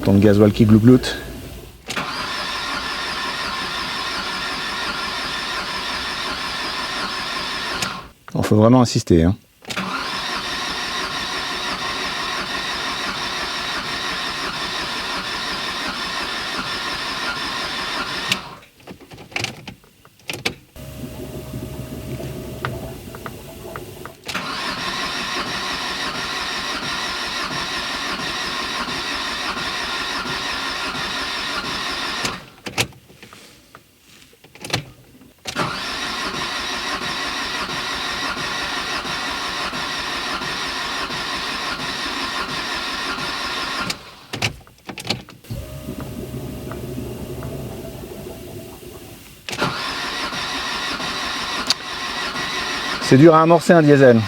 J'entends le gasoil qui glougloute. Il faut vraiment insister, hein. C'est dur à amorcer un diesel.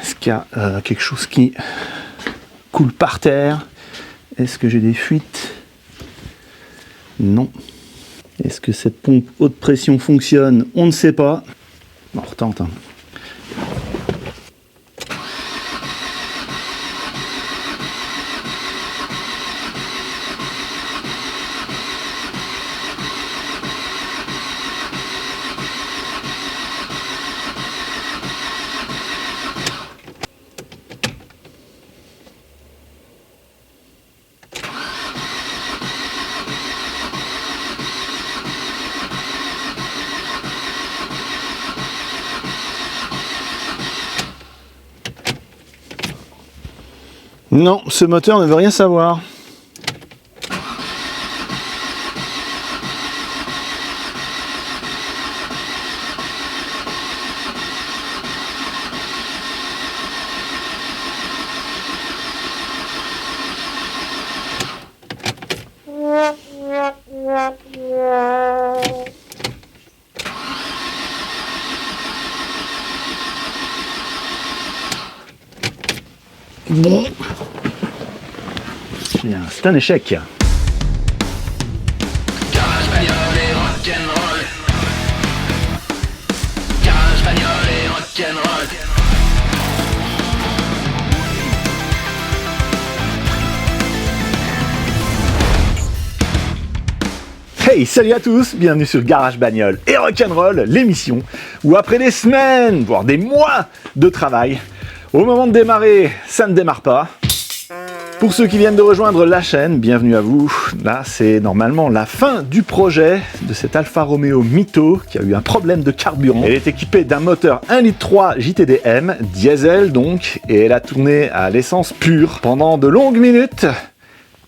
Est-ce qu'il y a quelque chose qui coule par terre? Est-ce que j'ai des fuites? Non. Est-ce que cette pompe haute pression fonctionne? On ne sait pas. On retente. Hein. Non, ce moteur ne veut rien savoir. Bon. C'est un échec. Garage bagnole et rock'n'roll. Garage bagnole et rock'n'roll. Hey, salut à tous, bienvenue sur Garage Bagnole et Rock'n'Roll, l'émission où après des semaines, voire des mois de travail, au moment de démarrer, ça ne démarre pas. Pour ceux qui viennent de rejoindre la chaîne, bienvenue à vous. Là, c'est normalement la fin du projet de cette Alfa Romeo Mito qui a eu un problème de carburant. Elle est équipée d'un moteur 1,3 litre JTDM, diesel donc, et elle a tourné à l'essence pure pendant de longues minutes,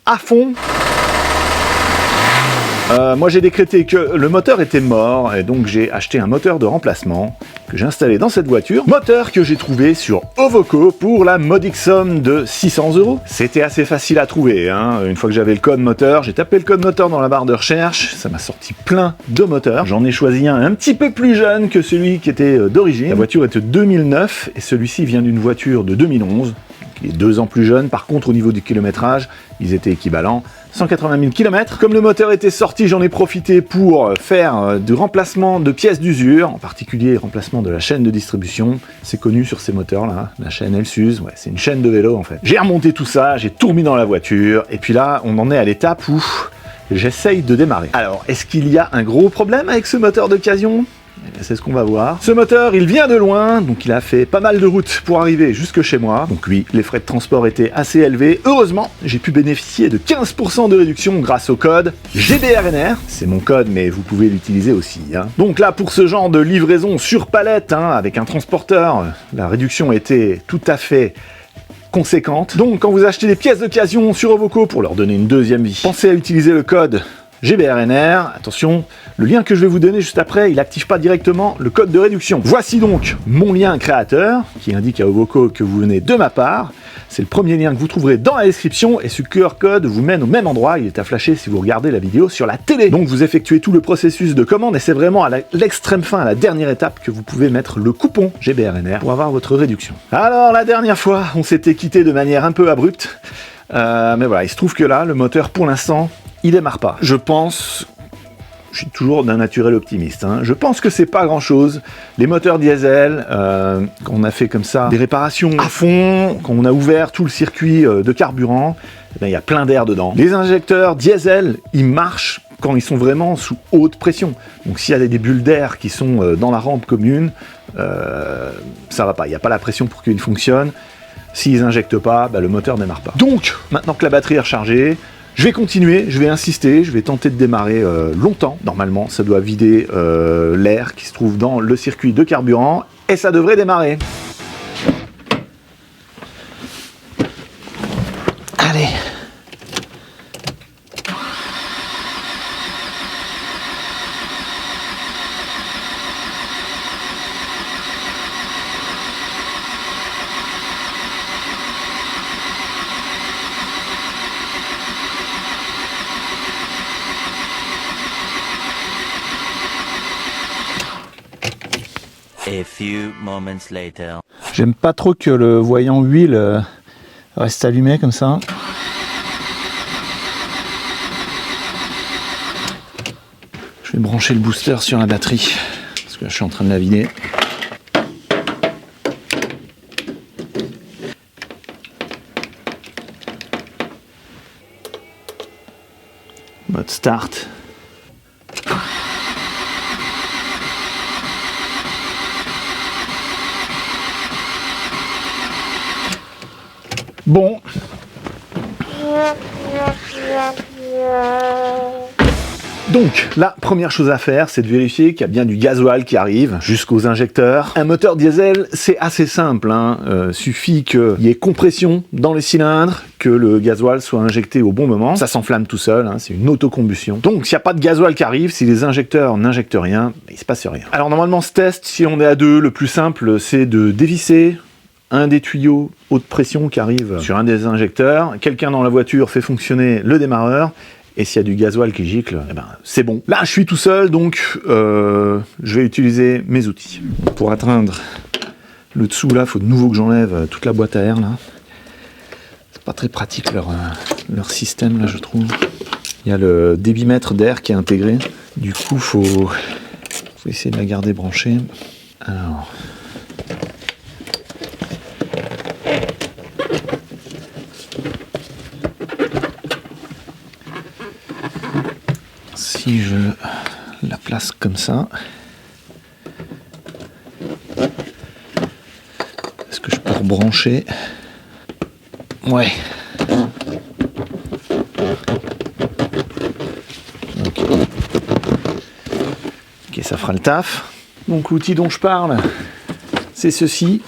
à fond. Moi j'ai décrété que le moteur était mort et donc j'ai acheté un moteur de remplacement que j'ai installé dans cette voiture. Moteur que j'ai trouvé sur Ovoco pour la modique somme de 600 €. C'était assez facile à trouver, hein. Une fois que j'avais le code moteur, j'ai tapé le code moteur dans la barre de recherche, ça m'a sorti plein de moteurs. J'en ai choisi un petit peu plus jeune que celui qui était d'origine. La voiture est de 2009 et celui-ci vient d'une voiture de 2011. Il est 2 ans plus jeune. Par contre, au niveau du kilométrage, ils étaient équivalents. 180 000 km. Comme le moteur était sorti, j'en ai profité pour faire du remplacement de pièces d'usure, en particulier remplacement de la chaîne de distribution. C'est connu sur ces moteurs-là, la chaîne elle s'use, ouais, c'est une chaîne de vélo en fait. J'ai remonté tout ça, j'ai tout remis dans la voiture, et puis là, on en est à l'étape où j'essaye de démarrer. Alors, est-ce qu'il y a un gros problème avec ce moteur d'occasion ? C'est ce qu'on va voir. Ce moteur, il vient de loin, donc il a fait pas mal de route pour arriver jusque chez moi. Donc oui, les frais de transport étaient assez élevés. Heureusement, j'ai pu bénéficier de 15% de réduction grâce au code GBRNR. C'est mon code, mais vous pouvez l'utiliser aussi, hein. Donc là, pour ce genre de livraison sur palette, hein, avec un transporteur, la réduction était tout à fait conséquente. Donc quand vous achetez des pièces d'occasion sur Ovoco pour leur donner une deuxième vie, pensez à utiliser le code GBRNR. Attention, Le lien que je vais vous donner juste après, il n'active pas directement le code de réduction. Voici donc mon lien créateur, qui indique à Ovoko que vous venez de ma part. C'est le premier lien que vous trouverez dans la description, et ce QR code vous mène au même endroit, il est à flasher si vous regardez la vidéo sur la télé. Donc vous effectuez tout le processus de commande, et c'est vraiment à l'extrême fin, à la dernière étape, que vous pouvez mettre le coupon GBRNR pour avoir votre réduction. Alors la dernière fois, on s'était quitté de manière un peu abrupte, mais voilà, il se trouve que là, le moteur pour l'instant, il démarre pas. Je suis toujours d'un naturel optimiste, hein. Je pense que c'est pas grand chose. Les moteurs diesel, qu'on a fait comme ça, des réparations à fond, qu'on a ouvert tout le circuit de carburant, eh ben, il y a plein d'air dedans. Les injecteurs diesel, ils marchent quand ils sont vraiment sous haute pression. Donc s'il y a des bulles d'air qui sont dans la rampe commune, ça va pas, il n'y a pas la pression pour qu'ils fonctionnent. S'ils injectent pas, bah, le moteur démarre pas. Donc, maintenant que la batterie est rechargée, je vais continuer, je vais insister, je vais tenter de démarrer longtemps. Normalement, ça doit vider l'air qui se trouve dans le circuit de carburant, et ça devrait démarrer. Allez. A few moments later. J'aime pas trop que le voyant huile reste allumé comme ça. Je vais brancher le booster sur la batterie, parce que là, je suis en train de la vider. Mode start. Bon. Donc, la première chose à faire, c'est de vérifier qu'il y a bien du gasoil qui arrive jusqu'aux injecteurs. Un moteur diesel, c'est assez simple, hein. Suffit qu'il y ait compression dans les cylindres, que le gasoil soit injecté au bon moment. Ça s'enflamme tout seul, hein, c'est une autocombustion. Donc, s'il n'y a pas de gasoil qui arrive, si les injecteurs n'injectent rien, il se passe rien. Alors, normalement, ce test, si on est à deux, le plus simple, c'est de dévisser un des tuyaux haute pression qui arrive sur un des injecteurs, quelqu'un dans la voiture fait fonctionner le démarreur, et s'il y a du gasoil qui gicle, eh ben, c'est bon. Là, je suis tout seul, donc je vais utiliser mes outils. Pour atteindre le dessous, là, il faut de nouveau que j'enlève toute la boîte à air, là. C'est pas très pratique, leur système, là, je trouve. Il y a le débitmètre d'air qui est intégré. Du coup, faut essayer de la garder branchée. Alors... si je la place comme ça, est-ce que je peux rebrancher? Ouais. Ok, ça fera le taf. Donc l'outil dont je parle, c'est ceci.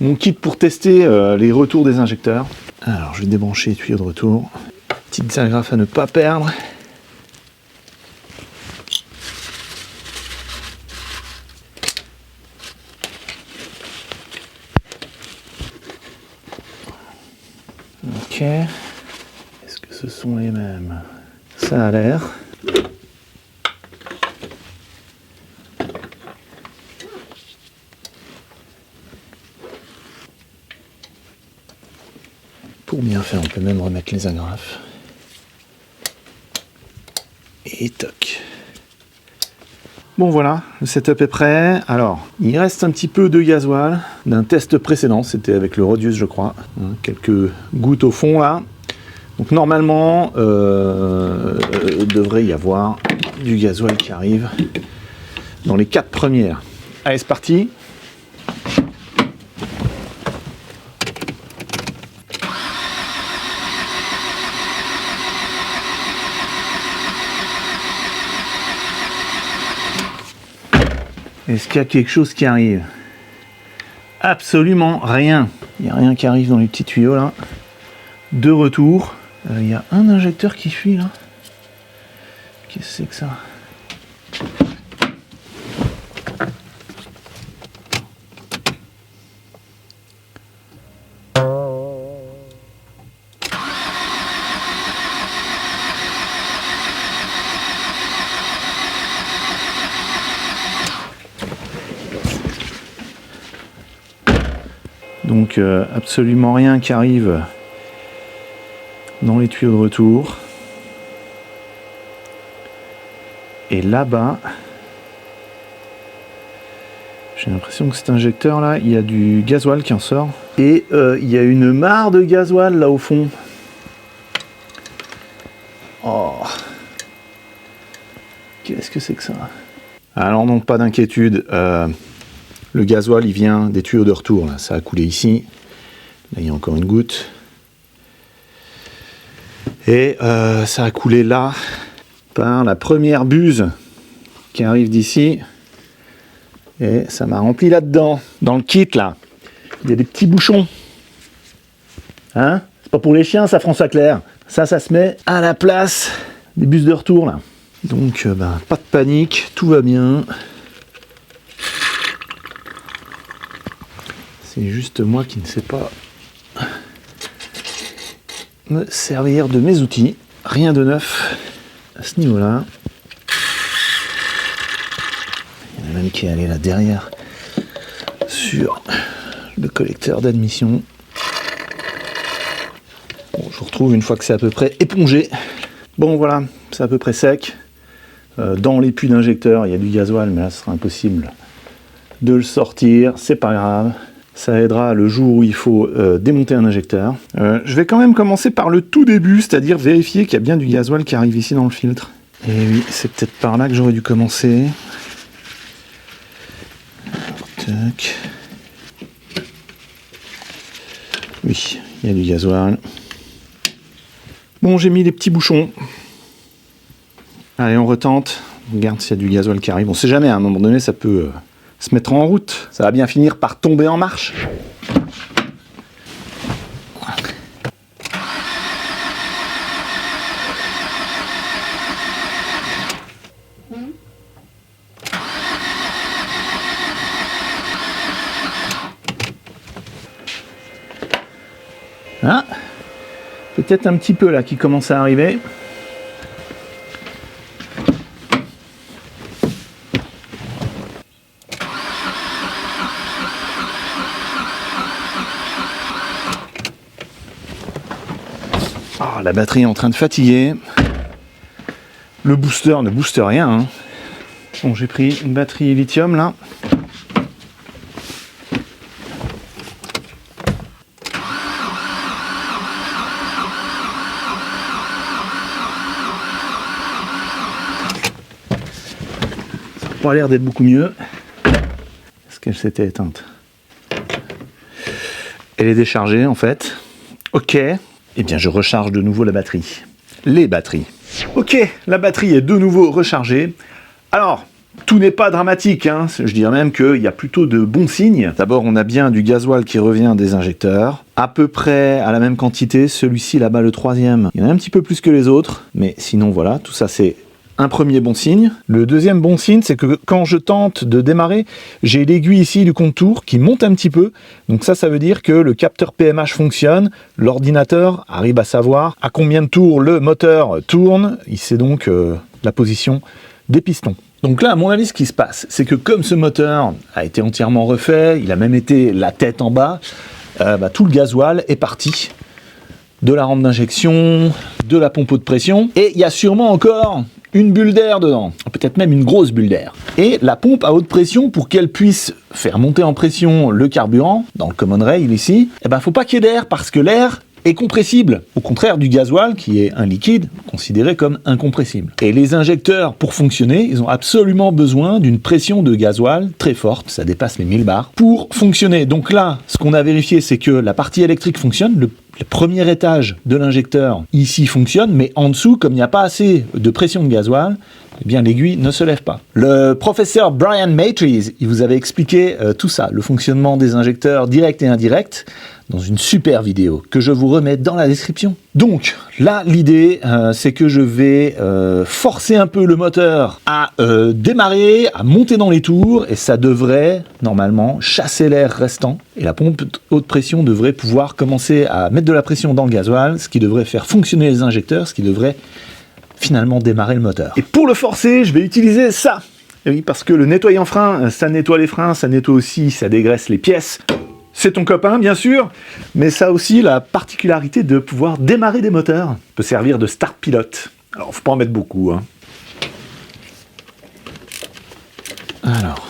Mon kit pour tester les retours des injecteurs. Alors je vais débrancher les tuyaux de retour. Petites agrafes à ne pas perdre. Ok. Est-ce que ce sont les mêmes? Ça a l'air. Pour bien faire, on peut même remettre les agrafes. Et toc. Bon voilà, le setup est prêt. Alors, il reste un petit peu de gasoil d'un test précédent, c'était avec le Rodius je crois. Quelques gouttes au fond là. Donc normalement, il devrait y avoir du gasoil qui arrive dans les 4 premières. Allez, c'est parti. Est-ce qu'il y a quelque chose qui arrive? Absolument rien. Il n'y a rien qui arrive dans les petits tuyaux là. De retour. Il y a un injecteur qui fuit là. Qu'est-ce que c'est que ça? Donc absolument rien qui arrive dans les tuyaux de retour. Et là-bas, j'ai l'impression que cet injecteur là, il y a du gasoil qui en sort. Et il y a une mare de gasoil là au fond. Oh, qu'est-ce que c'est que ça? Alors donc pas d'inquiétude. Le gasoil, il vient des tuyaux de retour. Là. Ça a coulé ici. Là, il y a encore une goutte. Et ça a coulé là par la première buse qui arrive d'ici. Et ça m'a rempli là-dedans. Dans le kit, là, il y a des petits bouchons. Hein? C'est pas pour les chiens, ça, François Clair. Ça se met à la place des buses de retour, là. Donc, pas de panique, tout va bien. C'est juste moi qui ne sais pas me servir de mes outils. Rien de neuf à ce niveau-là. Il y en a même qui est allé là derrière sur le collecteur d'admission. Bon, je vous retrouve une fois que c'est à peu près épongé. Bon voilà, c'est à peu près sec. Dans les puits d'injecteur, il y a du gasoil, mais là ce sera impossible de le sortir. C'est pas grave. Ça aidera le jour où il faut démonter un injecteur. Je vais quand même commencer par le tout début, c'est-à-dire vérifier qu'il y a bien du gasoil qui arrive ici dans le filtre. Et oui, c'est peut-être par là que j'aurais dû commencer. Alors, tac. Oui, il y a du gasoil. Bon, j'ai mis les petits bouchons. Allez, on retente. On regarde s'il y a du gasoil qui arrive. On sait jamais, à un moment donné, ça peut se mettre en route. Ça va bien finir par tomber en marche. Ah, peut-être un petit peu là qui commence à arriver. Ah, la batterie est en train de fatiguer. Le booster ne booste rien. Hein. Bon, j'ai pris une batterie lithium là. Ça n'a pas l'air d'être beaucoup mieux. Est-ce qu'elle s'était éteinte? Elle est déchargée en fait. Ok. Eh bien, je recharge de nouveau la batterie. Les batteries. Ok, la batterie est de nouveau rechargée. Alors, tout n'est pas dramatique, hein. Je dirais même qu'il y a plutôt de bons signes. D'abord, on a bien du gasoil qui revient des injecteurs. À peu près à la même quantité. Celui-ci, là-bas, le troisième, il y en a un petit peu plus que les autres. Mais sinon, voilà, tout ça, c'est un premier bon signe. Le deuxième bon signe, c'est que quand je tente de démarrer, j'ai l'aiguille ici du compte-tours qui monte un petit peu. Donc ça veut dire que le capteur PMH fonctionne. L'ordinateur arrive à savoir à combien de tours le moteur tourne. Il sait donc la position des pistons. Donc là, à mon avis, ce qui se passe, c'est que comme ce moteur a été entièrement refait, il a même été la tête en bas, tout le gasoil est parti de la rampe d'injection, de la pompe haute pression, et il y a sûrement encore une bulle d'air dedans, peut-être même une grosse bulle d'air. Et la pompe à haute pression, pour qu'elle puisse faire monter en pression le carburant, dans le common rail ici, faut pas qu'il y ait d'air, parce que l'air est compressible, au contraire du gasoil qui est un liquide considéré comme incompressible. Et les injecteurs, pour fonctionner, ils ont absolument besoin d'une pression de gasoil très forte, ça dépasse les 1000 bars, pour fonctionner. Donc là, ce qu'on a vérifié, c'est que la partie électrique fonctionne, le premier étage de l'injecteur ici fonctionne, mais en dessous, comme il n'y a pas assez de pression de gasoil, eh bien l'aiguille ne se lève pas. Le professeur Brian Matries, il vous avait expliqué tout ça, le fonctionnement des injecteurs directs et indirects, dans une super vidéo que je vous remets dans la description. Donc là, l'idée, c'est que je vais forcer un peu le moteur à démarrer, à monter dans les tours, et ça devrait, normalement, chasser l'air restant. Et la pompe haute pression devrait pouvoir commencer à mettre de la pression dans le gasoil, ce qui devrait faire fonctionner les injecteurs, ce qui devrait finalement démarrer le moteur. Et pour le forcer, je vais utiliser ça. Et oui, parce que le nettoyant frein, ça nettoie les freins, ça nettoie aussi, ça dégraisse les pièces. C'est ton copain, bien sûr, mais ça a aussi la particularité de pouvoir démarrer des moteurs. Ça peut servir de start pilote. Alors, faut pas en mettre beaucoup, hein. Alors,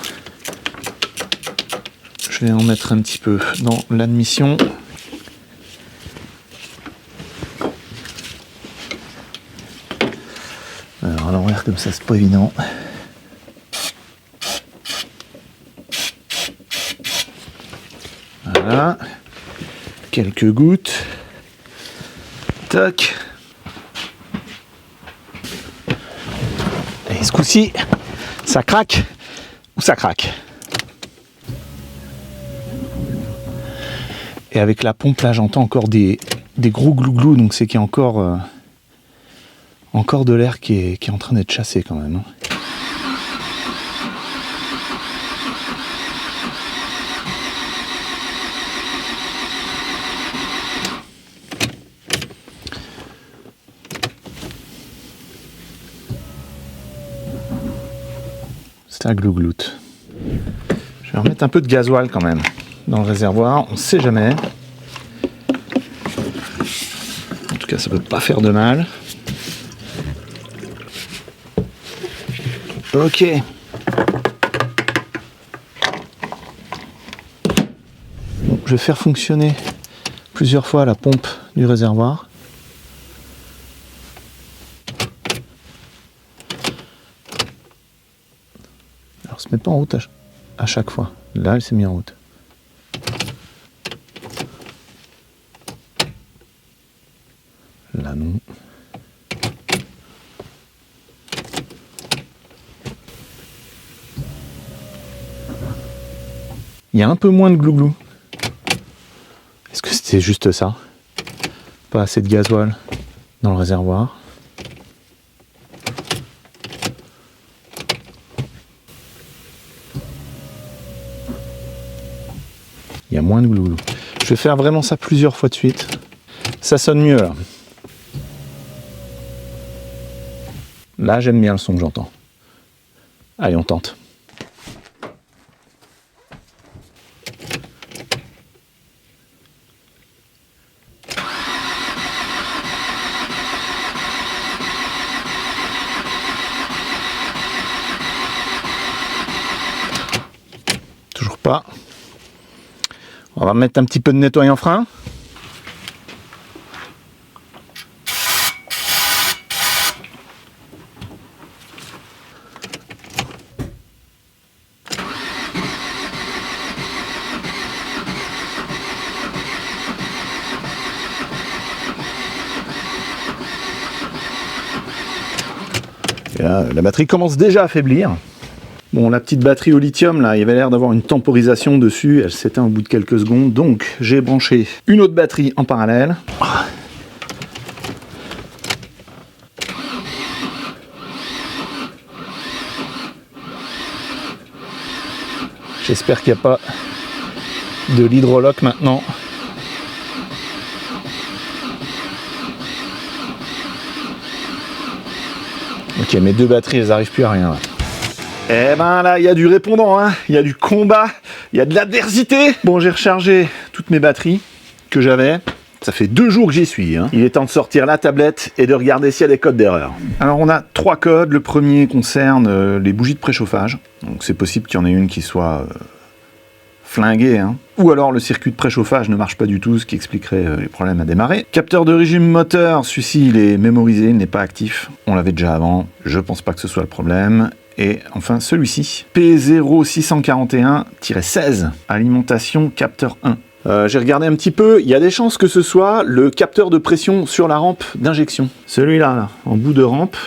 je vais en mettre un petit peu dans l'admission. Alors, à l'envers, comme ça, c'est pas évident. Voilà. Quelques gouttes. Tac. Et ce coup-ci, ça craque ou ça craque. Et avec la pompe, là, j'entends encore des gros glouglous, donc c'est qu'il y a encore de l'air qui est en train d'être chassé quand même. C'est un glougloute. Je vais remettre un peu de gasoil quand même dans le réservoir, on ne sait jamais. En tout cas, ça peut pas faire de mal. Ok. Bon, je vais faire fonctionner plusieurs fois la pompe du réservoir. Alors, se met pas en route à chaque fois. Là, elle s'est mise en route. Là, non. Il y a un peu moins de glouglou. Est-ce que c'était juste ça? Pas assez de gasoil dans le réservoir. Il y a moins de glouglou. Je vais faire vraiment ça plusieurs fois de suite. Ça sonne mieux là. Là, j'aime bien le son que j'entends. Allez, on tente. Toujours pas. On va mettre un petit peu de nettoyant frein. Et là, la batterie commence déjà à faiblir. Bon, la petite batterie au lithium, là, il y avait l'air d'avoir une temporisation dessus, elle s'éteint au bout de quelques secondes, donc j'ai branché une autre batterie en parallèle. J'espère qu'il n'y a pas de l'hydroloc maintenant. Ok, mes deux batteries, elles n'arrivent plus à rien là. Eh ben là, il y a du répondant, hein. Il y a du combat, il y a de l'adversité. Bon, j'ai rechargé toutes mes batteries que j'avais. Ça fait 2 jours que j'y suis, hein. Il est temps de sortir la tablette et de regarder s'il y a des codes d'erreur. Alors on a 3 codes. Le premier concerne les bougies de préchauffage. Donc c'est possible qu'il y en ait une qui soit flinguée, hein. Ou alors le circuit de préchauffage ne marche pas du tout, ce qui expliquerait les problèmes à démarrer. Capteur de régime moteur, celui-ci il est mémorisé, il n'est pas actif. On l'avait déjà avant, je pense pas que ce soit le problème. Et enfin celui-ci, P0641-16, alimentation capteur 1. J'ai regardé un petit peu, il y a des chances que ce soit le capteur de pression sur la rampe d'injection. Celui-là, là, en bout de rampe.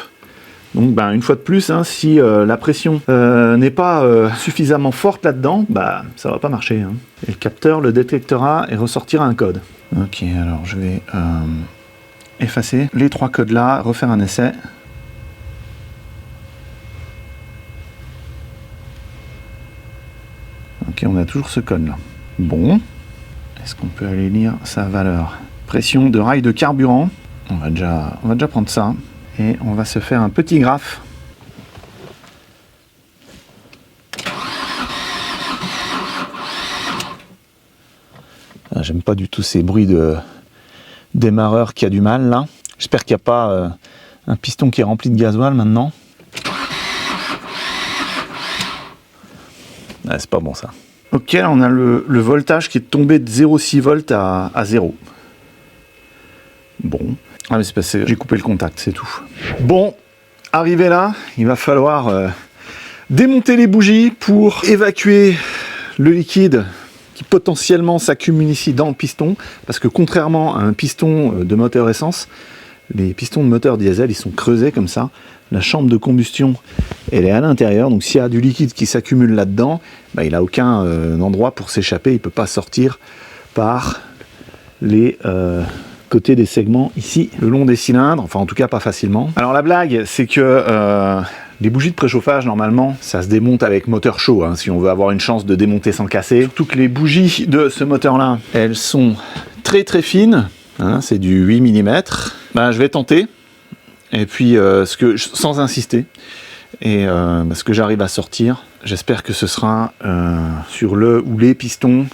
Donc ben, une fois de plus, hein, si la pression n'est pas suffisamment forte là-dedans, bah, ça va pas marcher. Hein. Et le capteur le détectera et ressortira un code. Ok, alors je vais effacer les 3 codes là, refaire un essai. Ok, on a toujours ce code là. Bon, est-ce qu'on peut aller lire sa valeur? Pression de rail de carburant. On va déjà prendre ça et on va se faire un petit graphe. Ah, j'aime pas du tout ces bruits de démarreur qui a du mal là. J'espère qu'il n'y a pas un piston qui est rempli de gasoil maintenant. Ah, c'est pas bon ça. Ok, là on a le voltage qui est tombé de 0,6 volts à 0. Bon. Ah mais c'est passé, j'ai coupé le contact, c'est tout. Bon, arrivé là, il va falloir démonter les bougies pour évacuer le liquide qui potentiellement s'accumule ici dans le piston, parce que contrairement à un piston de moteur essence, les pistons de moteur diesel, ils sont creusés comme ça. La chambre de combustion, elle est à l'intérieur, donc s'il y a du liquide qui s'accumule là-dedans, bah, il n'a aucun endroit pour s'échapper, il ne peut pas sortir par les côtés des segments ici, le long des cylindres, enfin en tout cas pas facilement. Alors la blague, c'est que les bougies de préchauffage, normalement, ça se démonte avec moteur chaud, hein, si on veut avoir une chance de démonter sans casser. Surtout que les bougies de ce moteur-là, elles sont très très fines, hein, c'est du 8 mm. Ben, je vais tenter, et puis sans insister, et ce que j'arrive à sortir, j'espère que ce sera sur le ou les pistons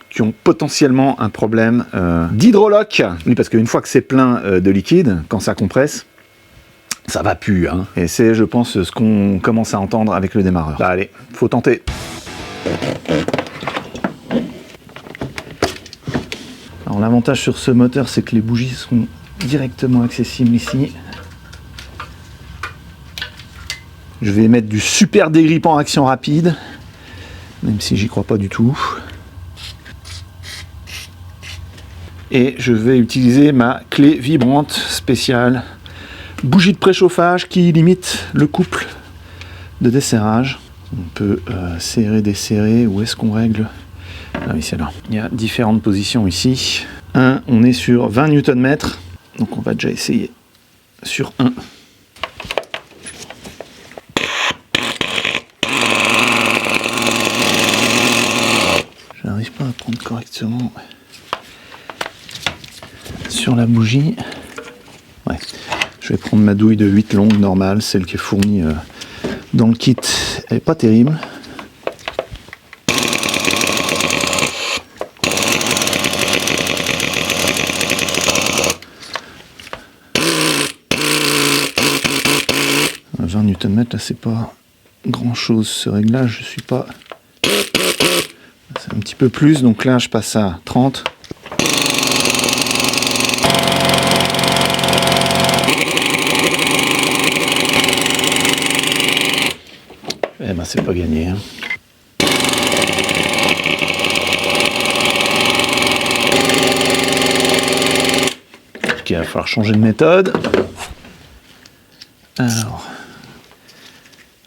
qui ont potentiellement un problème d'hydrolock. Oui, parce qu'une fois que c'est plein de liquide, quand ça compresse, ça va plus, hein. Et c'est, je pense, ce qu'on commence à entendre avec le démarreur. Bah allez, faut tenter. Alors l'avantage sur ce moteur, c'est que les bougies sont directement accessibles ici. Je vais mettre du super dégrippant action rapide, même si j'y crois pas du tout. Et je vais utiliser ma clé vibrante spéciale. Bougie de préchauffage qui limite le couple de desserrage. On peut serrer, desserrer. Où est-ce qu'on règle? Ah oui, c'est là. Il y a différentes positions ici. On est sur 20 Nm. Donc on va déjà essayer sur 1. J'arrive pas à prendre correctement sur la bougie. Ouais. Je vais prendre ma douille de 8 longues normale, celle qui est fournie dans le kit. Elle n'est pas terrible. À 20 Nm, là c'est pas grand chose ce réglage, je suis pas. C'est un petit peu plus, donc là je passe à 30. Eh ben c'est pas gagné, hein. Ok, il va falloir changer de méthode. Alors,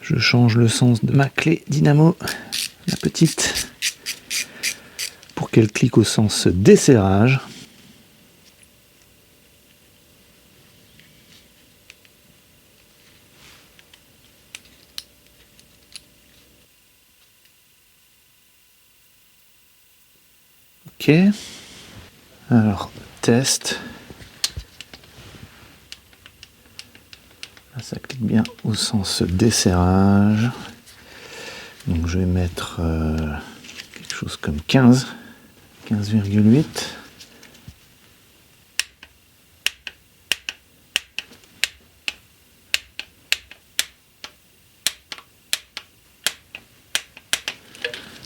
je change le sens de ma clé dynamo, la petite, pour qu'elle clique au sens desserrage. Ok, alors test. Là, ça clique bien au sens desserrage. Donc je vais mettre quelque chose comme 15, 15,8.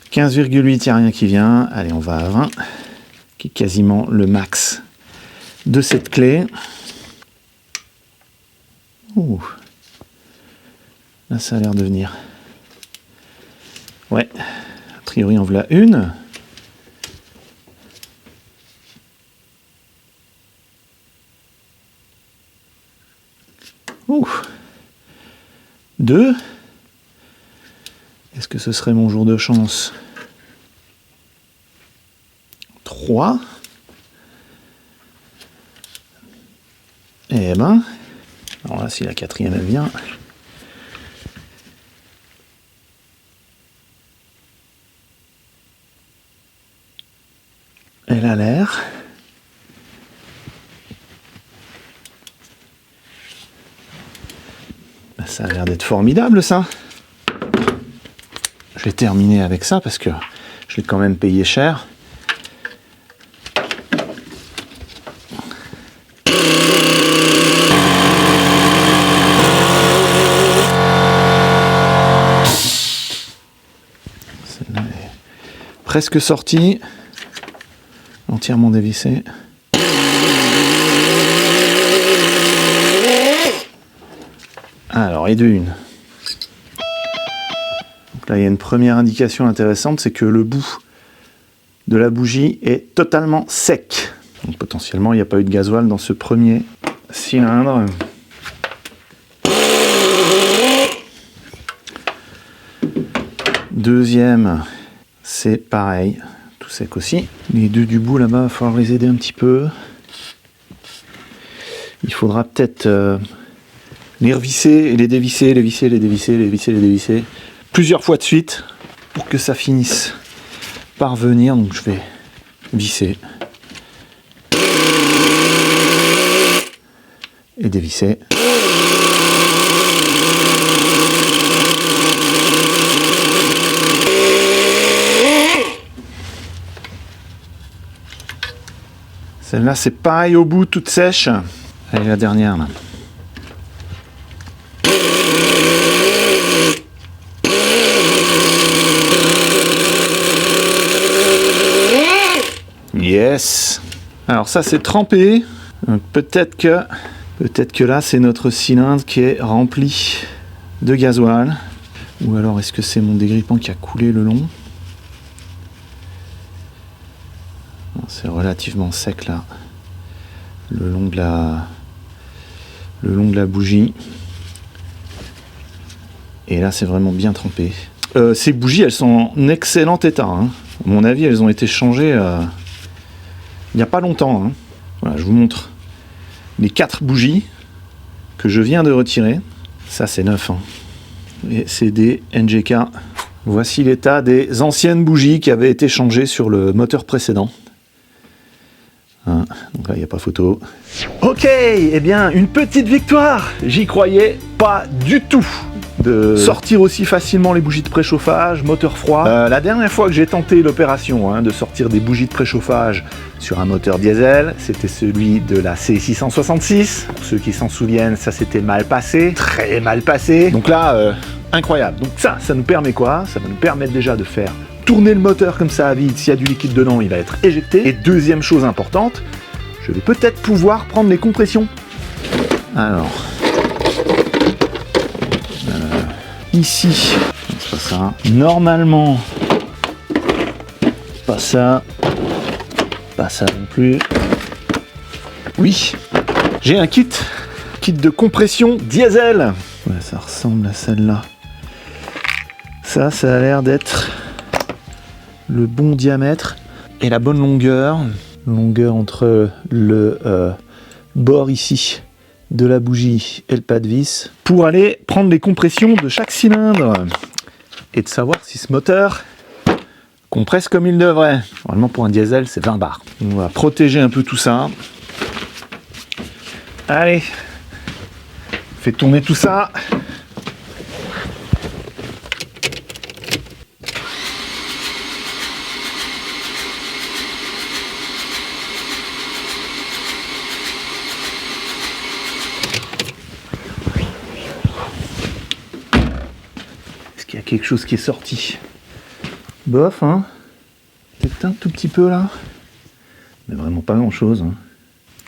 « 15,8, il n'y a rien qui vient. Allez, on va à 20, qui est quasiment le max de cette clé. Ouh. Là, ça a l'air de venir. Ouais, a priori, en voilà une. Ouh. 2. Est-ce que ce serait mon jour de chance? 3. ben, alors là, si la quatrième elle vient, elle a l'air. Ben, ça a l'air d'être formidable, ça. Je vais terminer avec ça parce que je l'ai quand même payé cher. Celle-là est presque sortie, entièrement dévissée. Alors, et de une. Donc là, il y a une première indication intéressante, c'est que le bout de la bougie est totalement sec. Donc potentiellement, il n'y a pas eu de gasoil dans ce premier cylindre. Deuxième, c'est pareil, tout sec aussi. Les deux du bout là-bas, il va falloir les aider un petit peu. Il faudra peut-être les revisser et les dévisser, les visser, les dévisser, les visser, les dévisser plusieurs fois de suite pour que ça finisse par venir. Donc je vais visser et dévisser. Celle-là c'est pareil au bout, toute sèche. Allez, la dernière là. Yes. Alors ça c'est trempé. Donc peut-être que là c'est notre cylindre qui est rempli de gasoil. Ou alors est-ce que c'est mon dégrippant qui a coulé le long? C'est relativement sec là, le long de la bougie. Et là c'est vraiment bien trempé. Ces bougies elles sont en excellent état, hein. À mon avis elles ont été changées il n'y a pas longtemps, hein. Voilà, je vous montre les 4 bougies que je viens de retirer. Ça c'est neuf, hein. Et c'est des NGK. Voici l'état des anciennes bougies qui avaient été changées sur le moteur précédent. Hein, donc là il n'y a pas photo. Ok, eh bien une petite victoire. J'y croyais pas du tout de sortir aussi facilement les bougies de préchauffage, moteur froid. La dernière fois que j'ai tenté l'opération de sortir des bougies de préchauffage sur un moteur diesel, c'était celui de la C666. Pour ceux qui s'en souviennent, ça s'était mal passé, très mal passé. Donc là, incroyable. Donc ça nous permet quoi? Ça va nous permettre déjà de faire tourner le moteur comme ça à vide. S'il y a du liquide dedans, il va être éjecté. Et deuxième chose importante, je vais peut-être pouvoir prendre les compressions. Alors, ici, c'est pas ça. Normalement, pas ça non plus. Oui, j'ai un kit de compression diesel. Ouais, ça ressemble à celle-là. Ça a l'air d'être le bon diamètre et la bonne longueur entre le bord ici de la bougie et le pas de vis pour aller prendre les compressions de chaque cylindre et de savoir si ce moteur compresse comme il devrait. Normalement pour un diesel c'est 20 bars. On va protéger un peu tout ça. Allez, fait tourner tout ça. Il y a quelque chose qui est sorti. Bof, hein. Peut-être un tout petit peu là. Mais vraiment pas grand chose, hein.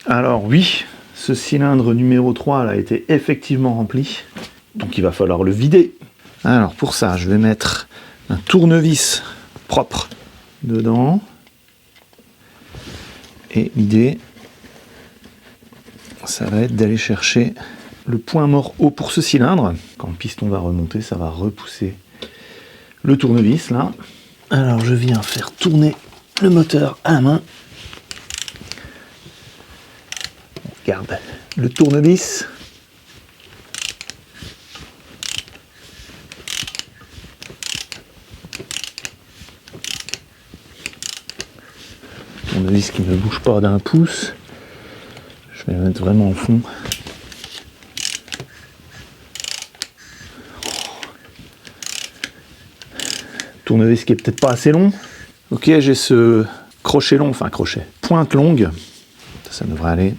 Alors oui, ce cylindre numéro 3 là, a été effectivement rempli. Donc il va falloir le vider. Alors pour ça, je vais mettre un tournevis propre dedans. Et l'idée, ça va être d'aller chercher le point mort haut pour ce cylindre. Quand le piston va remonter, ça va repousser le tournevis là. Alors je viens faire tourner le moteur à la main. On garde le tournevis. Tournevis qui ne bouge pas d'un pouce. Je vais le mettre vraiment au fond. Tournevis qui est peut-être pas assez long. Ok, j'ai ce crochet long, enfin crochet, pointe longue. Ça devrait aller.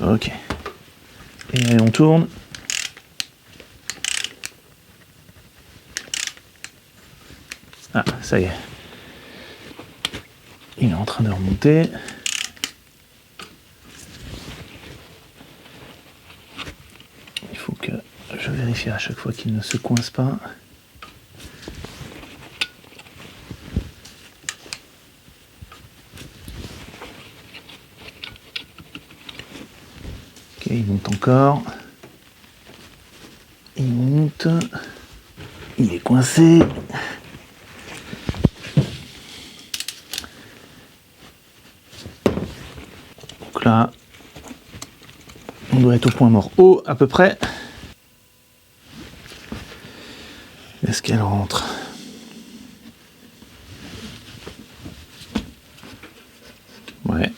Ok. Et allez, on tourne. Ah, ça y est. Il est en train de remonter. Il faut que je vérifie à chaque fois qu'il ne se coince pas. Ok, il monte encore. Il monte. Il est coincé. Donc là, on doit être au point mort haut à peu près. Est-ce qu'elle rentre? Ouais.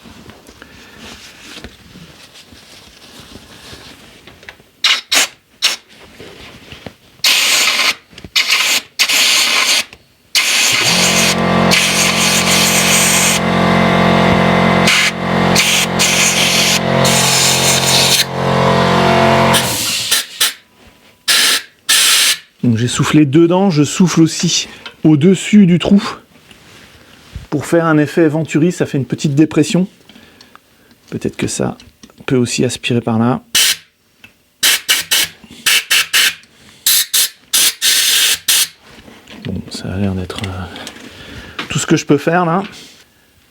Donc j'ai soufflé dedans, je souffle aussi au-dessus du trou. Pour faire un effet Venturi, ça fait une petite dépression. Peut-être que ça peut aussi aspirer par là. Bon, ça a l'air d'être tout ce que je peux faire là.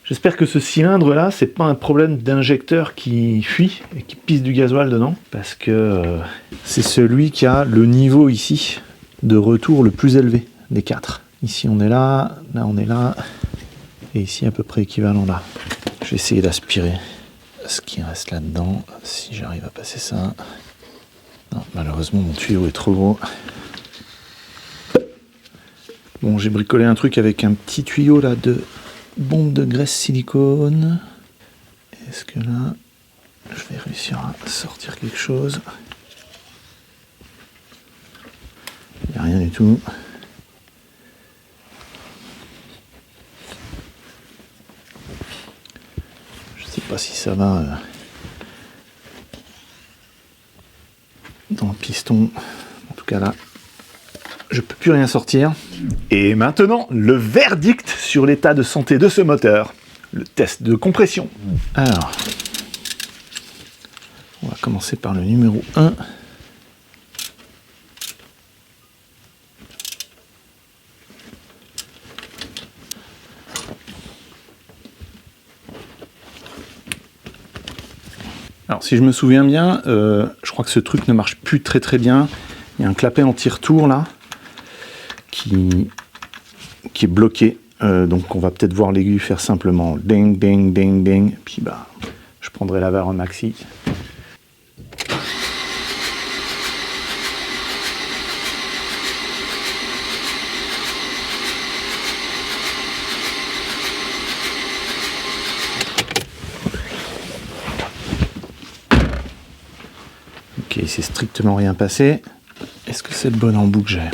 J'espère que ce cylindre là, c'est pas un problème d'injecteur qui fuit et qui pisse du gasoil dedans. Parce que c'est celui qui a le niveau ici de retour le plus élevé des quatre. Ici on est là on est là, et ici à peu près équivalent là. Je vais essayer d'aspirer ce qui reste là-dedans, si j'arrive à passer ça. Non, malheureusement mon tuyau est trop gros. Bon, j'ai bricolé un truc avec un petit tuyau là de bombe de graisse silicone. Est-ce que là, je vais réussir à sortir quelque chose? Il n'y a rien du tout. Je sais pas si ça va dans le piston. En tout cas là, je peux plus rien sortir. Et maintenant, le verdict sur l'état de santé de ce moteur. Le test de compression. Alors, on va commencer par le numéro 1. Alors si je me souviens bien, je crois que ce truc ne marche plus très bien. Il y a un clapet anti-retour là qui est bloqué. Donc on va peut-être voir l'aiguille faire simplement ding ding ding ding. Puis bah je prendrai la valve maxi. Ok, il s'est strictement rien passé. Est-ce que c'est le bon embout que j'ai?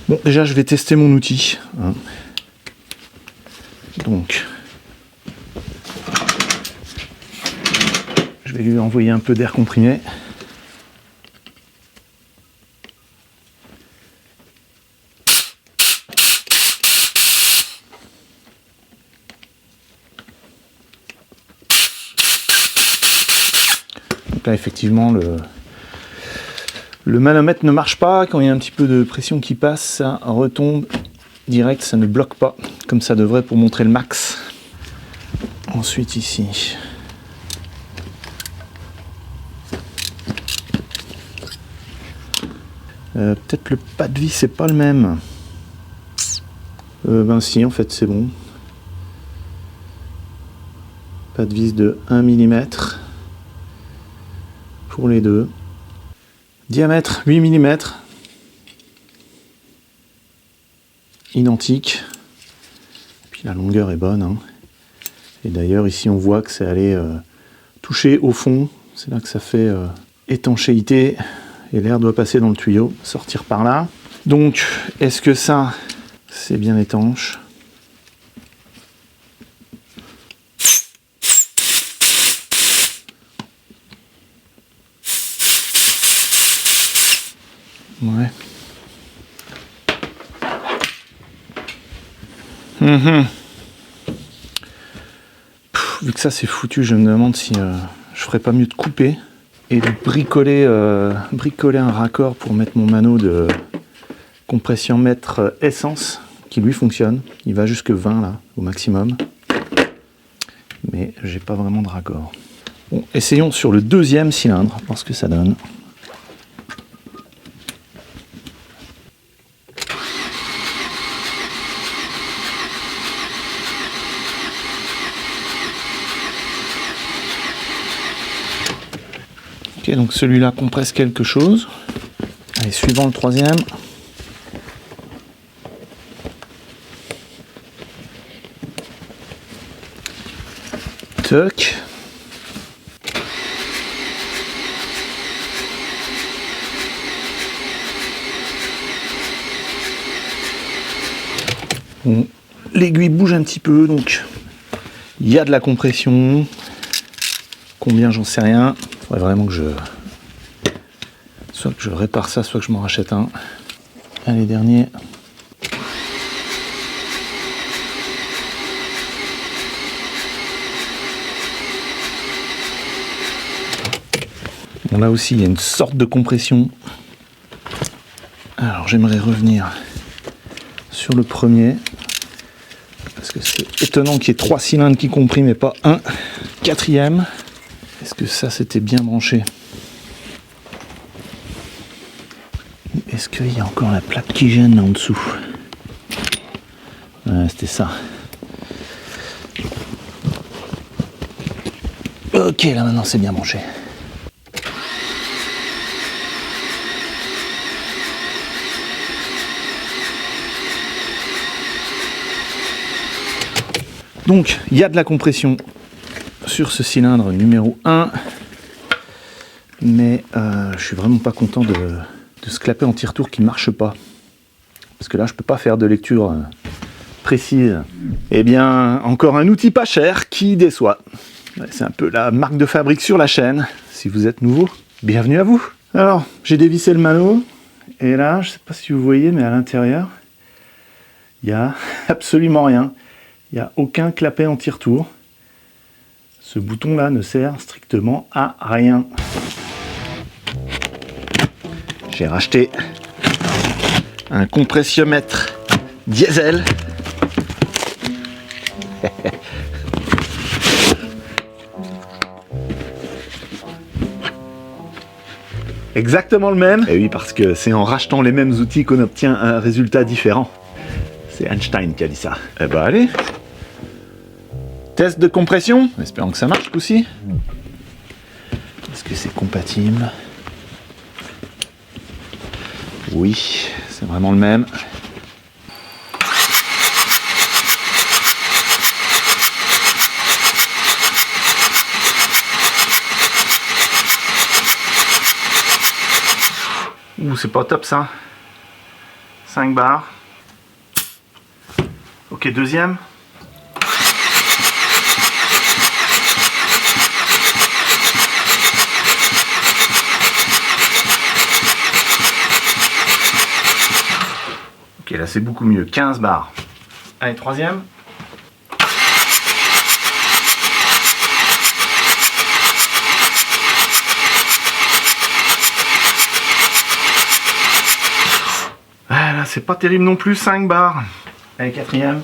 Bon, déjà je vais tester mon outil. Hein. Donc, je vais lui envoyer un peu d'air comprimé. Donc là, effectivement, le manomètre ne marche pas. Quand il y a un petit peu de pression qui passe, ça retombe direct, ça ne bloque pas, comme ça devrait pour montrer le max. Ensuite ici, peut-être le pas de vis c'est pas le même. Ben si, en fait c'est bon. Pas de vis de 1 mm pour les deux. Diamètre 8 mm. Identique. Puis la longueur est bonne. Hein. Et d'ailleurs ici on voit que c'est allé toucher au fond. C'est là que ça fait étanchéité. Et l'air doit passer dans le tuyau, sortir par là. Donc est-ce que ça c'est bien étanche ? Ouais. Vu que ça c'est foutu, je me demande si je ferais pas mieux de couper et de bricoler un raccord pour mettre mon mano de compression mètre essence qui lui fonctionne. Il va jusque 20 là au maximum. Mais j'ai pas vraiment de raccord. Bon, essayons sur le deuxième cylindre, voir ce que ça donne. Ok, donc celui-là compresse quelque chose. Allez, suivant le troisième. Toc. Bon, l'aiguille bouge un petit peu, donc il y a de la compression. Combien, j'en sais rien. Il faudrait vraiment que soit que je répare ça, soit que je m'en rachète un. Allez, dernier. Bon, là aussi, il y a une sorte de compression. Alors, j'aimerais revenir sur le premier. Parce que c'est étonnant qu'il y ait 3 cylindres qui compriment et pas un quatrième. Est-ce que ça, c'était bien branché? Est-ce qu'il y a encore la plaque qui gêne là en dessous? Ouais, c'était ça. Ok, là maintenant c'est bien branché. Donc, il y a de la compression sur ce cylindre numéro 1, mais je suis vraiment pas content de ce clapet anti-retour qui marche pas. Parce que là, je peux pas faire de lecture précise. Eh bien, encore un outil pas cher qui déçoit. Ouais, c'est un peu la marque de fabrique sur la chaîne. Si vous êtes nouveau, bienvenue à vous. Alors, j'ai dévissé le mano, et là, je sais pas si vous voyez, mais à l'intérieur, il y a absolument rien. Il n'y a aucun clapet anti-retour. Ce bouton-là ne sert strictement à rien. J'ai racheté un compressiomètre diesel. Exactement le même. Et oui, parce que c'est en rachetant les mêmes outils qu'on obtient un résultat différent. C'est Einstein qui a dit ça. Eh ben allez. Test de compression. Espérons que ça marche aussi. Est-ce que c'est compatible? Oui, c'est vraiment le même. Ouh, c'est pas top ça. 5 bars. Ok, deuxième. Ok, là c'est beaucoup mieux. 15 bars. Allez, troisième. Ah, là c'est pas terrible non plus. 5 bars. Allez, quatrième.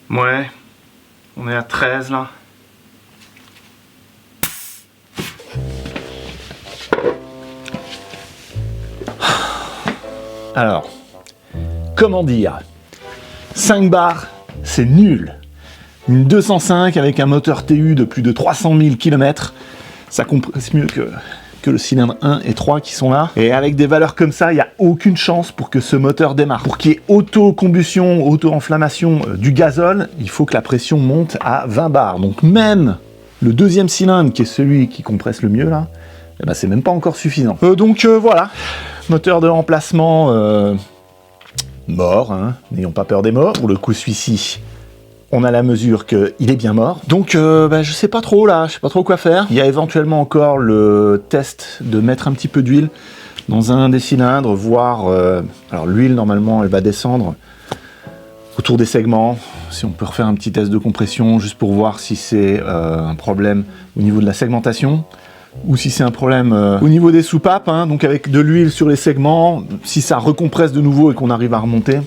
Ouais, on est à 13 là. Alors, comment dire, 5 bars, c'est nul. Une 205 avec un moteur TU de plus de 300 000 km, ça compresse mieux que le cylindre 1 et 3 qui sont là. Et avec des valeurs comme ça, il n'y a aucune chance pour que ce moteur démarre. Pour qu'il y ait auto-combustion, auto-enflammation du gazole, il faut que la pression monte à 20 bars. Donc même le deuxième cylindre, qui est celui qui compresse le mieux là, eh ben, c'est même pas encore suffisant. Voilà, moteur de remplacement mort, hein. N'ayons pas peur des morts. Pour le coup, celui-ci, on a la mesure qu'il est bien mort. Donc je sais pas trop là, je sais pas trop quoi faire. Il y a éventuellement encore le test de mettre un petit peu d'huile dans un des cylindres, voir... alors l'huile, normalement, elle va descendre autour des segments. Si on peut refaire un petit test de compression, juste pour voir si c'est un problème au niveau de la segmentation, ou si c'est un problème au niveau des soupapes, hein, donc avec de l'huile sur les segments, si ça recompresse de nouveau et qu'on arrive à remonter,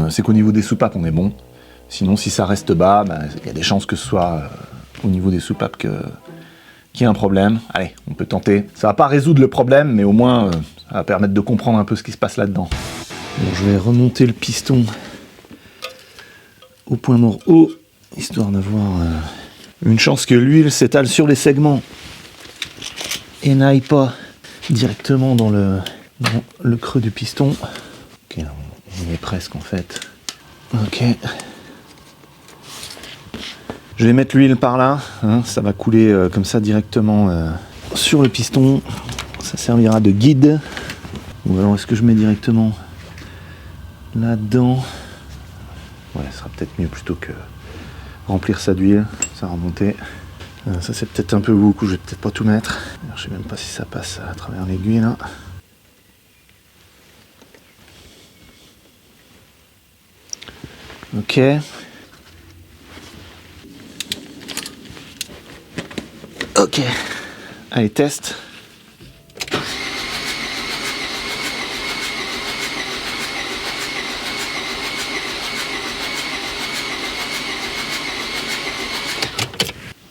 c'est qu'au niveau des soupapes, on est bon. Sinon, si ça reste bas, il y a des chances que ce soit au niveau des soupapes qu'il y ait un problème. Allez, on peut tenter. Ça va pas résoudre le problème, mais au moins, ça va permettre de comprendre un peu ce qui se passe là-dedans. Bon, je vais remonter le piston au point mort haut, histoire d'avoir une chance que l'huile s'étale sur les segments et n'aille pas directement dans le creux du piston. Ok, on y est presque en fait. Ok. Je vais mettre l'huile par là, hein, ça va couler comme ça directement sur le piston. Ça servira de guide. Ou alors est-ce que je mets directement là-dedans? Ouais, ce sera peut-être mieux plutôt que remplir ça d'huile, ça remonter. Ça c'est peut-être un peu beaucoup, je vais peut-être pas tout mettre. Alors, je sais même pas si ça passe à travers l'aiguille là. Ok. Ok. Allez, test.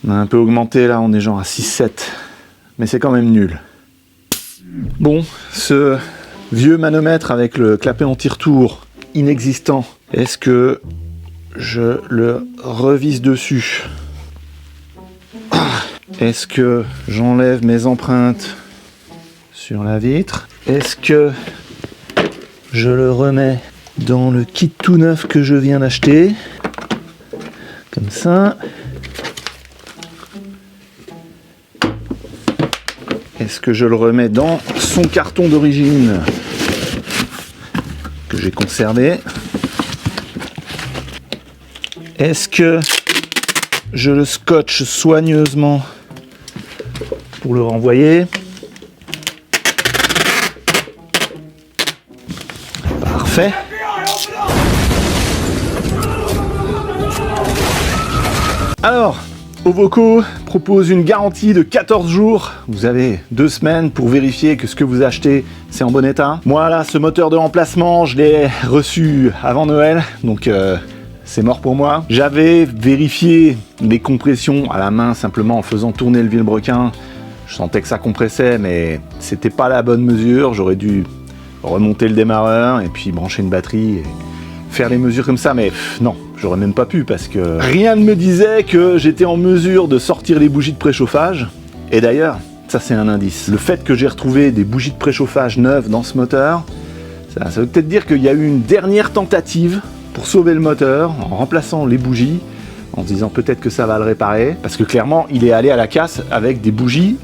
On a un peu augmenté là, on est genre à 6-7. Mais c'est quand même nul. Bon, ce vieux manomètre avec le clapet anti-retour inexistant, est-ce que je le revisse dessus? Est-ce que j'enlève mes empreintes sur la vitre? Est-ce que je le remets dans le kit tout neuf que je viens d'acheter? Comme ça. Est-ce que je le remets dans son carton d'origine que j'ai conservé? Est-ce que je le scotche soigneusement pour le renvoyer? Parfait. Alors, Ovoco propose une garantie de 14 jours. Vous avez 2 semaines pour vérifier que ce que vous achetez, c'est en bon état. Moi, là, ce moteur de remplacement, je l'ai reçu avant Noël, donc c'est mort pour moi. J'avais vérifié les compressions à la main, simplement en faisant tourner le vilebrequin. Je sentais que ça compressait, mais c'était pas la bonne mesure. J'aurais dû remonter le démarreur et puis brancher une batterie et faire les mesures comme ça, mais non, j'aurais même pas pu parce que rien ne me disait que j'étais en mesure de sortir les bougies de préchauffage. Et d'ailleurs, ça c'est un indice. Le fait que j'ai retrouvé des bougies de préchauffage neuves dans ce moteur, ça veut peut-être dire qu'il y a eu une dernière tentative pour sauver le moteur en remplaçant les bougies, en se disant peut-être que ça va le réparer, parce que clairement il est allé à la casse avec des bougies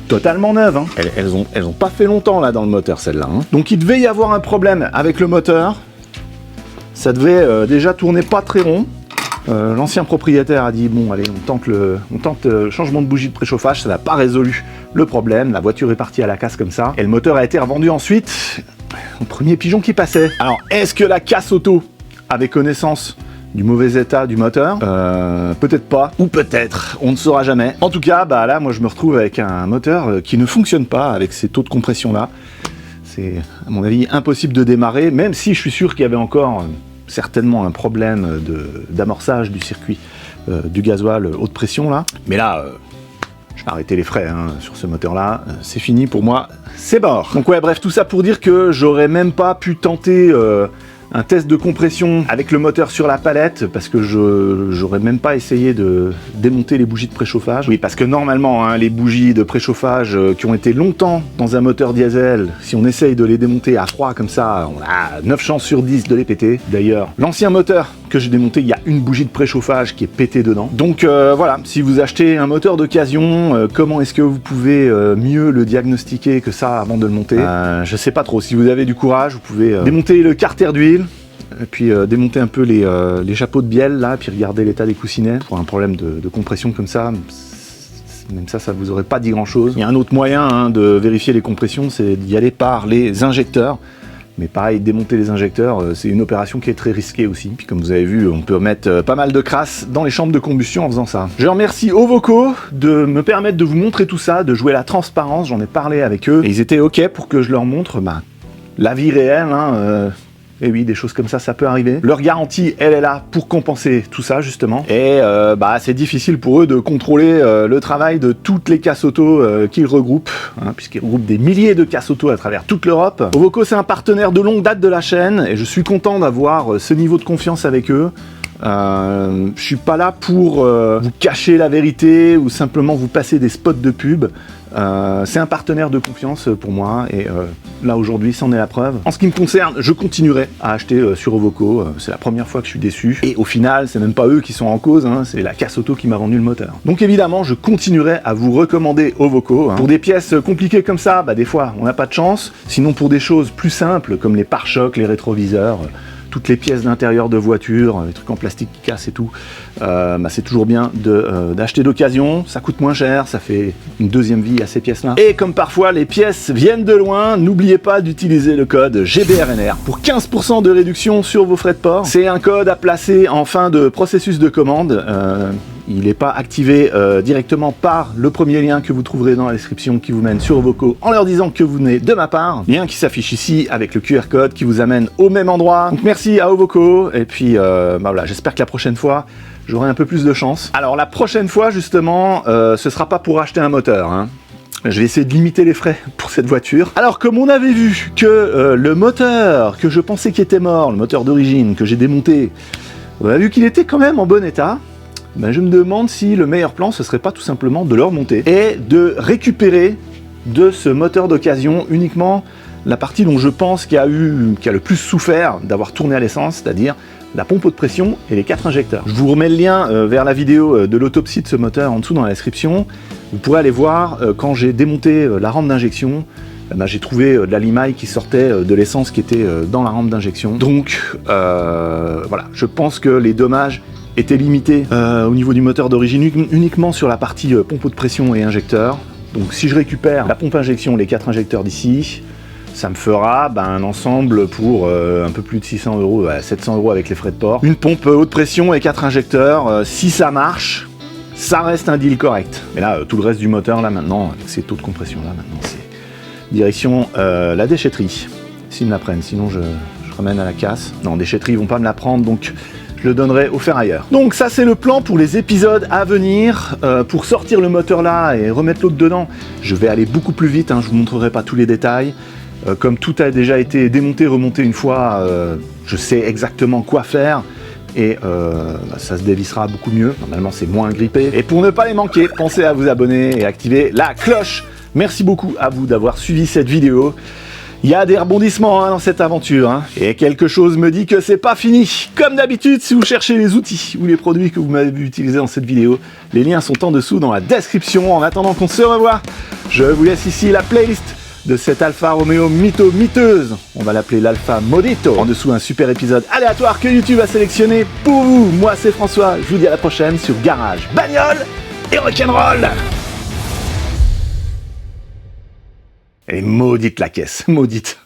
totalement neuves. Hein. Elles ont pas fait longtemps là dans le moteur celles-là. Hein. Donc il devait y avoir un problème avec le moteur. Ça devait déjà tourner pas très rond. L'ancien propriétaire a dit bon allez on tente le changement de bougie de préchauffage, ça n'a pas résolu le problème, la voiture est partie à la casse comme ça, et le moteur a été revendu ensuite au premier pigeon qui passait. Alors est-ce que la casse auto avait connaissance du mauvais état du moteur? Peut-être pas, ou peut-être, on ne saura jamais. En tout cas, bah là moi je me retrouve avec un moteur qui ne fonctionne pas avec ces taux de compression là. C'est à mon avis impossible de démarrer, même si je suis sûr qu'il y avait encore certainement un problème d'amorçage du circuit du gasoil haute pression là. Mais là, Je vais arrêter les frais hein, sur ce moteur-là. C'est fini pour moi, c'est mort. Donc ouais, bref, tout ça pour dire que j'aurais même pas pu tenter un test de compression avec le moteur sur la palette parce que j'aurais même pas essayé de démonter les bougies de préchauffage. Oui, parce que normalement, hein, les bougies de préchauffage qui ont été longtemps dans un moteur diesel, si on essaye de les démonter à froid comme ça, on a 9 chances sur 10 de les péter. D'ailleurs, l'ancien moteur que j'ai démonté, il y a une bougie de préchauffage qui est pétée dedans. Donc voilà, si vous achetez un moteur d'occasion, comment est-ce que vous pouvez mieux le diagnostiquer que ça avant de le monter? Je sais pas trop. Si vous avez du courage, vous pouvez démonter le carter d'huile, et puis démonter un peu les chapeaux de bielle là, puis regarder l'état des coussinets. Pour un problème de compression comme ça, même ça vous aurait pas dit grand chose. Il y a un autre moyen hein, de vérifier les compressions, c'est d'y aller par les injecteurs. Mais pareil, démonter les injecteurs, c'est une opération qui est très risquée aussi. Puis comme vous avez vu, on peut mettre pas mal de crasse dans les chambres de combustion en faisant ça. Je remercie Ovoco de me permettre de vous montrer tout ça, de jouer la transparence. J'en ai parlé avec eux et ils étaient ok pour que je leur montre la vie réelle. Hein, et oui, des choses comme ça peut arriver. Leur garantie, elle est là pour compenser tout ça, justement. Et c'est difficile pour eux de contrôler le travail de toutes les casses auto qu'ils regroupent, hein, puisqu'ils regroupent des milliers de casses auto à travers toute l'Europe. Ovoco, c'est un partenaire de longue date de la chaîne, et je suis content d'avoir ce niveau de confiance avec eux. Je suis pas là pour vous cacher la vérité ou simplement vous passer des spots de pub. C'est un partenaire de confiance pour moi et là aujourd'hui c'en est la preuve. En ce qui me concerne, je continuerai à acheter sur Ovoco. C'est la première fois que je suis déçu et au final c'est même pas eux qui sont en cause, hein, c'est la casse auto qui m'a vendu le moteur. Donc évidemment je continuerai à vous recommander Ovoco. Hein. Pour des pièces compliquées comme ça, des fois on n'a pas de chance. Sinon pour des choses plus simples comme les pare-chocs, les rétroviseurs, toutes les pièces d'intérieur de voiture, les trucs en plastique qui cassent et tout, c'est toujours bien d'acheter d'occasion, ça coûte moins cher, ça fait une deuxième vie à ces pièces-là. Et comme parfois les pièces viennent de loin, n'oubliez pas d'utiliser le code GBRNR pour 15% de réduction sur vos frais de port. C'est un code à placer en fin de processus de commande. Il n'est pas activé directement par le premier lien que vous trouverez dans la description qui vous mène sur Ovoco en leur disant que vous venez de ma part. Lien qui s'affiche ici avec le QR code qui vous amène au même endroit. Donc merci à Ovoco et puis voilà, j'espère que la prochaine fois j'aurai un peu plus de chance. Alors la prochaine fois justement, ce sera pas pour acheter un moteur, hein. Je vais essayer de limiter les frais pour cette voiture. Alors comme on avait vu que le moteur que je pensais qui était mort, le moteur d'origine que j'ai démonté, on a vu qu'il était quand même en bon état. Je me demande si le meilleur plan ce serait pas tout simplement de le remonter et de récupérer de ce moteur d'occasion uniquement la partie dont je pense qui a le plus souffert d'avoir tourné à l'essence, c'est-à-dire la pompe haute pression et les 4 injecteurs. Je vous remets le lien vers la vidéo de l'autopsie de ce moteur en dessous dans la description. Vous pourrez aller voir quand j'ai démonté la rampe d'injection, j'ai trouvé de la limaille qui sortait de l'essence qui était dans la rampe d'injection. Donc voilà, je pense que les dommages était limité au niveau du moteur d'origine uniquement sur la partie pompe haute pression et injecteur. Donc si je récupère la pompe injection, les 4 injecteurs d'ici, ça me fera un ensemble pour un peu plus de 600 euros, 700 euros avec les frais de port. Une pompe haute pression et 4 injecteurs, si ça marche, ça reste un deal correct. Mais là, tout le reste du moteur, là maintenant, avec ces taux de compression là, maintenant c'est direction la déchetterie. S'ils me la prennent, sinon je ramène à la casse. Non, déchetterie, ils vont pas me la prendre, donc je le donnerai au ferrailleur. Donc ça c'est le plan pour les épisodes à venir. Pour sortir le moteur là et remettre l'autre dedans, je vais aller beaucoup plus vite, hein, je vous montrerai pas tous les détails. Comme tout a déjà été démonté, remonté une fois, je sais exactement quoi faire. Et ça se dévissera beaucoup mieux. Normalement c'est moins grippé. Et pour ne pas les manquer, pensez à vous abonner et activer la cloche. Merci beaucoup à vous d'avoir suivi cette vidéo. Il y a des rebondissements dans cette aventure, hein. Et quelque chose me dit que c'est pas fini. Comme d'habitude, si vous cherchez les outils ou les produits que vous m'avez vu utiliser dans cette vidéo, les liens sont en dessous dans la description. En attendant qu'on se revoie, je vous laisse ici la playlist de cette Alfa Romeo miteuse. On va l'appeler l'Alfa Modito. En dessous, un super épisode aléatoire que YouTube a sélectionné pour vous. Moi, c'est François. Je vous dis à la prochaine sur Garage, Bagnole et Rock'n'Roll. Et maudite la caisse, maudite.